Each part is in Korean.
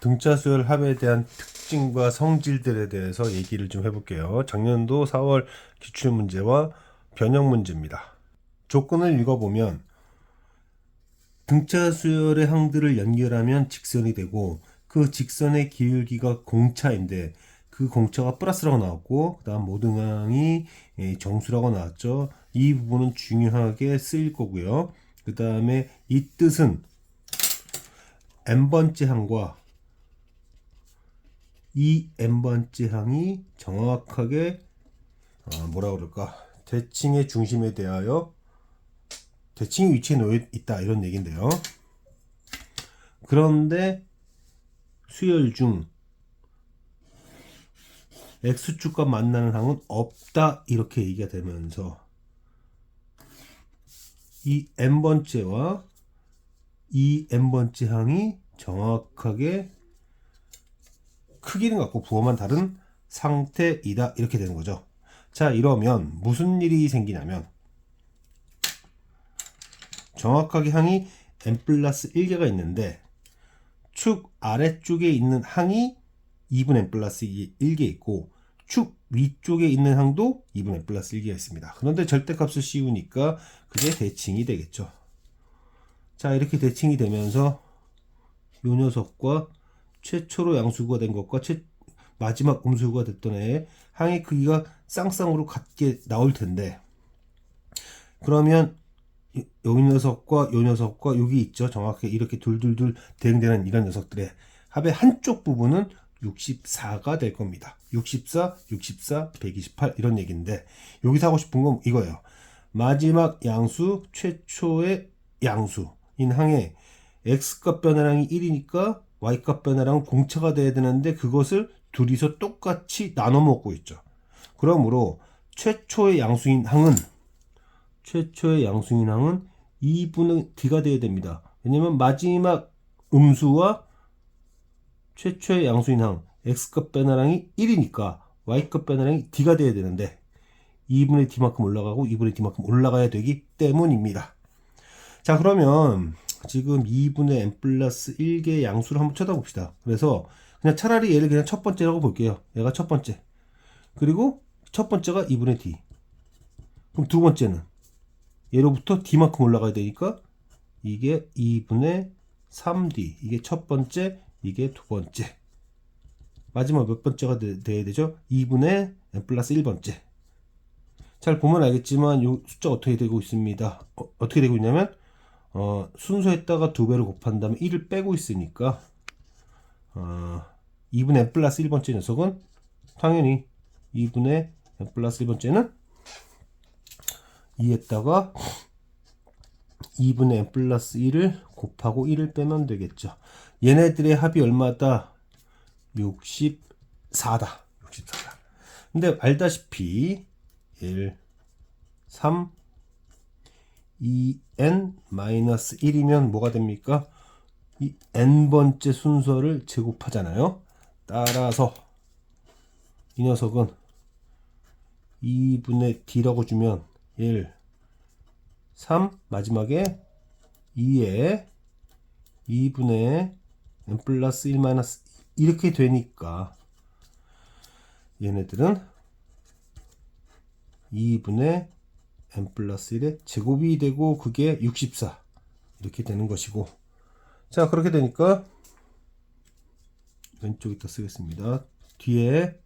등차 수열 합에 대한 특징과 성질들에 대해서 얘기를 좀 해볼게요. 작년도 4월 기출문제와 변형 문제입니다. 조건을 읽어보면 등차 수열의 항들을 연결하면 직선이 되고 그 직선의 기울기가 공차인데 그 공차가 플러스라고 나왔고 그 다음 모든 항이 정수라고 나왔죠. 이 부분은 중요하게 쓰일 거고요. 그 다음에 이 뜻은 n번째 항과 이 n번째 항이 정확하게 뭐라 그럴까, 대칭의 중심에 대하여 대칭의 위치에 놓여 있다 이런 얘기인데요. 그런데 수열 중 x축과 만나는 항은 없다 이렇게 얘기가 되면서 이 n번째와 이 n번째 항이 정확하게 크기는 같고 부호만 다른 상태이다 이렇게 되는 거죠. 자, 이러면 무슨 일이 생기냐면 정확하게 항이 n 플러스 1개가 있는데 축 아래쪽에 있는 항이 2분의 n 플러스 1개 있고 축 위쪽에 있는 항도 2분의 n 플러스 1개가 있습니다. 그런데 절대값을 씌우니까 그게 대칭이 되겠죠. 자, 이렇게 대칭이 되면서 이 녀석과 최초로 양수가 된 것과 마지막 음수가 됐던 애의 항의 크기가 쌍쌍으로 같게 나올 텐데, 그러면 여기 녀석과 요 녀석과 여기 있죠. 정확히 이렇게 둘둘둘 대응되는 이런 녀석들의 합의 한쪽 부분은 64가 될 겁니다. 64, 64, 128 이런 얘기인데 여기서 하고 싶은 건 이거예요. 마지막 양수, 최초의 양수인 항에 x값 변화량이 1이니까 y값 변화량은 공차가 돼야 되는데 그것을 둘이서 똑같이 나눠 먹고 있죠. 그러므로 최초의 양수인 항은 2분의 d가 돼야 됩니다. 왜냐면 마지막 음수와 최초의 양수인 항 x값 변화량이 1이니까 y값 변화량이 d가 돼야 되는데 2분의 d만큼 올라가고 2분의 d만큼 올라가야 되기 때문입니다. 자, 그러면 지금 2분의 n 플러스 1개의 양수를 한번 쳐다봅시다. 그래서 그냥 차라리 얘를 그냥 첫 번째라고 볼게요. 얘가 첫 번째. 그리고 첫 번째가 2분의 d. 그럼 두 번째는 얘로부터 d만큼 올라가야 되니까 이게 2분의 3d. 이게 첫 번째, 이게 두 번째. 마지막 몇 번째가 돼야 되죠? 2분의 n 플러스 1번째. 잘 보면 알겠지만 이 숫자 어떻게 되고 있습니다. 어떻게 되고 있냐면 순서에다가 2배를 곱한 다음에 1을 빼고 있으니까 2분의 n 플러스 1번째 녀석은 당연히 2분의 n 플러스 1번째는 2에다가 2분의 n 플러스 1을 곱하고 1을 빼면 되겠죠. 얘네들의 합이 얼마다? 64다. 64다. 근데 알다시피 1, 3, 2n-1이면 뭐가 됩니까? 이 n번째 순서를 제곱하잖아요. 따라서 이 녀석은 2분의 d라고 주면 1, 3, 마지막에 2에 2분의 n 플러스 1 마이너스 이렇게 되니까 얘네들은 2분의 n 플러스 1의 제곱이 되고 그게 64 이렇게 되는 것이고, 자, 그렇게 되니까 왼쪽에다 쓰겠습니다. 뒤에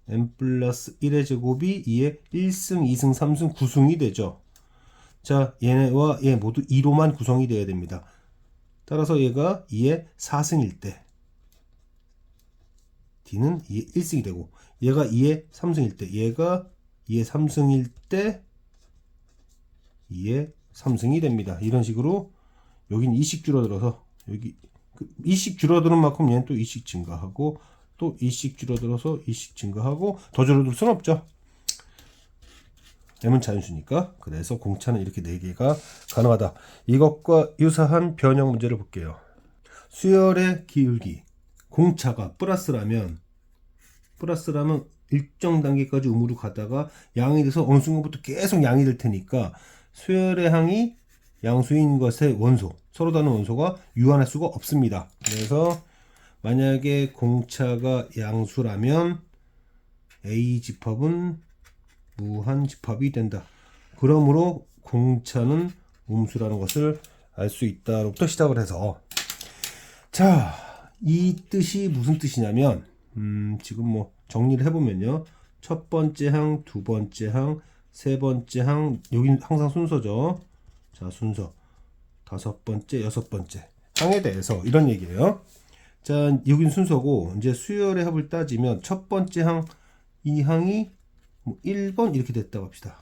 n 플러스 1의 제곱이 2의 1승, 2승, 3승, 9승이 되죠. 자, 얘와 얘 모두 2로만 구성이 되어야 됩니다. 따라서 얘가 2의 4승일 때 d는 2의 1승이 되고, 얘가 2의 3승일 때 얘가 2의 3승일 때 2의 3승이 됩니다. 이런 식으로 여긴 2씩 줄어들어서 여기 2씩 줄어드는 만큼 얘는 또 2씩 증가하고 또 2씩 줄어들어서 2씩 증가하고 더 줄어들 수는 없죠. m은 자연수니까. 그래서 공차는 이렇게 4개가 가능하다. 이것과 유사한 변형 문제를 볼게요. 수열의 기울기 공차가 플러스라면 일정 단계까지 우물로 가다가 양이 돼서 어느 순간부터 계속 양이 될 테니까 수열의 항이 양수인 것의 원소, 서로 다른 원소가 유한할 수가 없습니다. 그래서 만약에 공차가 양수라면 A 집합은 무한 집합이 된다. 그러므로 공차는 음수라는 것을 알 수 있다로부터 시작을 해서, 자, 이 뜻이 무슨 뜻이냐면 지금 뭐 정리를 해보면요, 첫 번째 항, 두 번째 항, 세 번째 항, 여긴 항상 순서죠. 자, 순서 다섯 번째, 여섯 번째 항에 대해서 이런 얘기예요. 자, 여긴 순서고, 이제 수열의 합을 따지면 첫 번째 항, 이 항이 뭐 1번 이렇게 됐다고 합시다.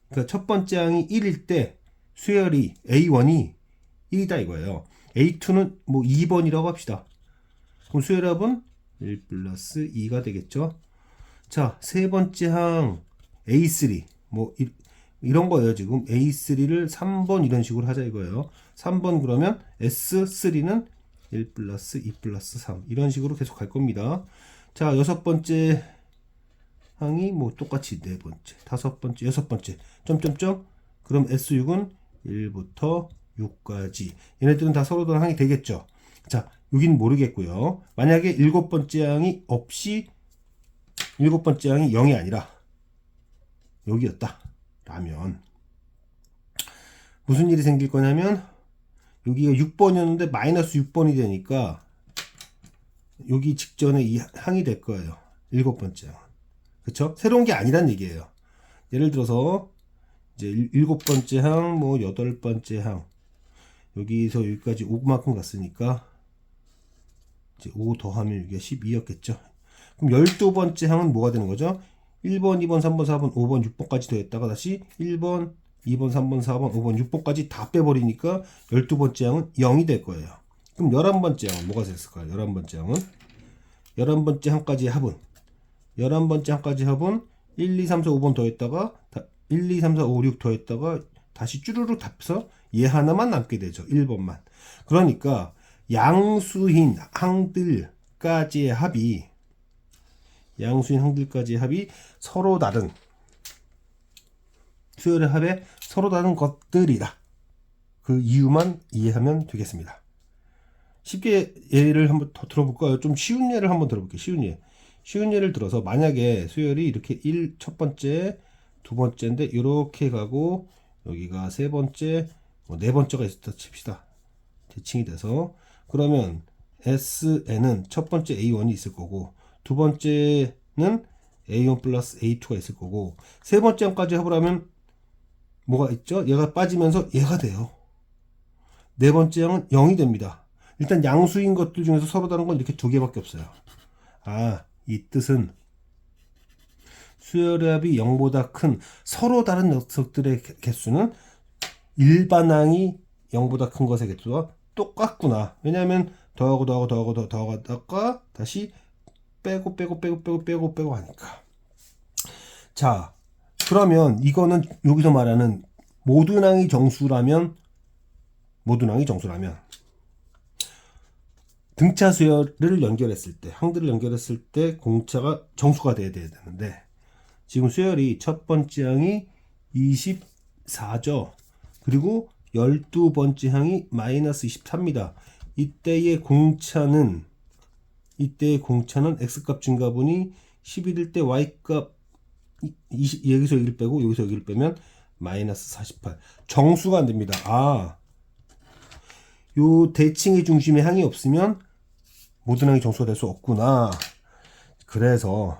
그러니까 첫 번째 항이 1일 때 수열이 A1이 1이다 이거예요. A2는 뭐 2번이라고 합시다. 그럼 수열합은 1 플러스 2가 되겠죠. 자, 세 번째 항 A3 뭐 이런 거예요. 지금 A3를 3번 이런 식으로 하자 이거예요. 3번 그러면 S3는 1 플러스 2 플러스 3 이런 식으로 계속 갈 겁니다. 자, 여섯 번째 항이 뭐 똑같이 네 번째, 다섯 번째, 여섯 번째 점점점. 그럼 S6은 1부터 6까지. 얘네들은 다 서로 다른 항이 되겠죠. 자, 여긴 모르겠고요. 만약에 일곱 번째 항이 없이 일곱 번째 항이 0이 아니라 여기였다 라면 무슨 일이 생길 거냐면, 여기가 6번이었는데 마이너스 6번이 되니까 여기 직전에 이 항이 될 거예요. 일곱 번째 항. 그쵸? 새로운 게 아니란 얘기예요. 예를 들어서 이제 일곱 번째 항, 뭐 여덟 번째 항, 여기서 여기까지 5만큼 갔으니까 이제 5 더하면 여기가 12였겠죠. 그럼 12번째 항은 뭐가 되는 거죠? 1번, 2번, 3번, 4번, 5번, 6번까지 더했다가 다시 1번, 2번, 3번, 4번, 5번, 6번까지 다 빼버리니까 12번째 항은 0이 될 거예요. 그럼 11번째 항은 뭐가 됐을까요? 11번째 항은 11번째 항까지 합은 11번째 항까지 합은 1, 2, 3, 4, 5번 더했다가 1, 2, 3, 4, 5, 6 더했다가 다시 쭈루룩 답해서 얘 하나만 남게 되죠. 1번만. 그러니까 양수인 항들까지의 합이 서로 다른 수열의 합에 서로 다른 것들이다. 그 이유만 이해하면 되겠습니다. 쉽게 예를 한번 더 들어볼까요? 좀 쉬운 예를 한번 들어볼게요. 쉬운 예를 들어서, 만약에 수열이 이렇게 첫 번째, 두 번째인데 이렇게 가고 여기가 세 번째, 네 번째가 있었다 칩시다. 대칭이 돼서, 그러면 SN은 첫 번째 A1이 있을 거고, 두 번째는 A1 플러스 A2가 있을 거고, 세 번째 항까지 합을 하면 뭐가 있죠? 얘가 빠지면서 얘가 돼요. 네 번째 항은 0이 됩니다. 일단 양수인 것들 중에서 서로 다른 건 이렇게 두 개밖에 없어요. 아, 이 뜻은 수열의 합이 0보다 큰 서로 다른 녀석들의 개수는 일반항이 0보다 큰 것의 개수와 똑같구나. 왜냐하면 더하다가 다시 빼고 하니까. 자, 그러면 이거는 여기서 말하는 모든 항이 정수라면 등차 수열을 연결했을 때, 항들을 연결했을 때 공차가 정수가 돼야 되는데, 지금 수열이 첫 번째 항이 24죠. 그리고 12번째 항이 마이너스 24입니다. 이때의 공차는 x값 증가분이 11일 때 y값 여기서 여기를 빼고 여기서 여기를 빼면 마이너스 48. 정수가 안 됩니다. 요 대칭의 중심에 항이 없으면 모든 항이 정수가 될 수 없구나. 그래서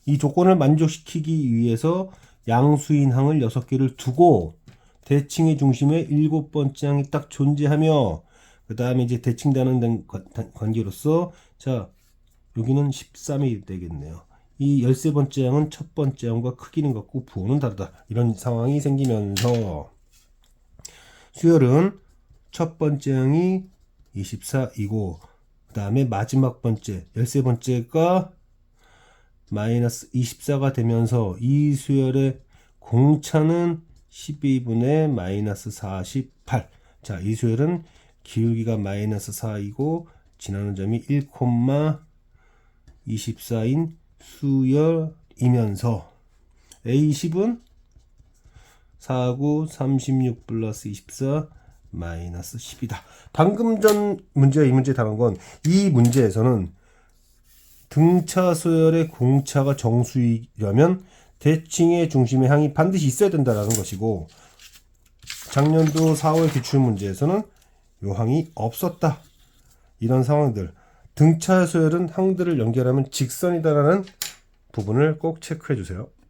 이 조건을 만족시키기 위해서 양수인 항을 6개를 두고 대칭의 중심에 7번째 항이 딱 존재하며, 그 다음에 이제 대칭되는 관계로서, 자, 여기는 13이 되겠네요. 이 13번째 항은 첫 번째 항과 크기는 같고 부호는 다르다. 이런 상황이 생기면서 수열은 첫 번째 항이 24이고, 그 다음에 마지막 번째 13번째가 마이너스 24가 되면서 이 수열의 공차는 12분의 마이너스 48. 자, 이 수열은 기울기가 마이너스 4이고 지나는 점이 1,24인 수열이면서 A10은 4구 36 플러스 24 마이너스 10이다. 방금 전 문제와 이 문제에 다른 건 이 문제에서는 등차 서열의 공차가 정수이려면 대칭의 중심의 항이 반드시 있어야 된다라는 것이고, 작년도 4월 기출문제에서는 요 항이 없었다. 이런 상황들, 등차 서열은 항들을 연결하면 직선이다라는 부분을 꼭 체크해 주세요.